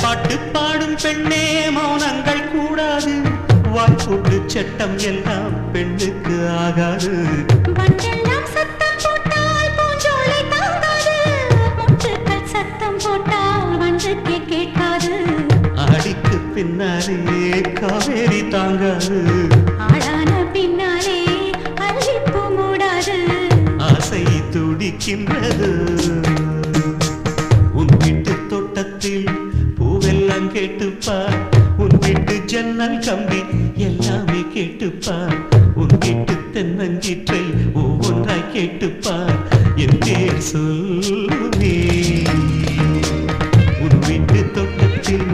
பாட்டு பாடும் பெண்ணே மௌனங்கள் கூடாது வாய்ப்புட்டு சட்டம் எல்லாம் பெண்ணுக்கு ஆகாது வண்டெல்லாம் சத்தம் போட்டால் பூஞ்சோலை தாங்காது முட்டுக்கள் சத்தம் போட்டால் வண்டுக்கே கேட்காது அடிக்கு பின்னாலே காவேரி தாங்காது ஆளான பின்னாலே அல்லிப்பூ மூடாது ஆசை துடிக்கின்றது உன் வீட்டு தோட்டத்தில் பூவெல்லாம் கேட்டுப்பார் உன் வீட்டு ஜன்னல் கம்பி எல்லாமே கேட்டுப்பார் உன் வீட்டு தென்னங்கீற்றை ஒவ்வொன்றாய் கேட்டுப்பார் என் பேர் சொல்லுமே உன் வீட்டு தோட்டத்தில்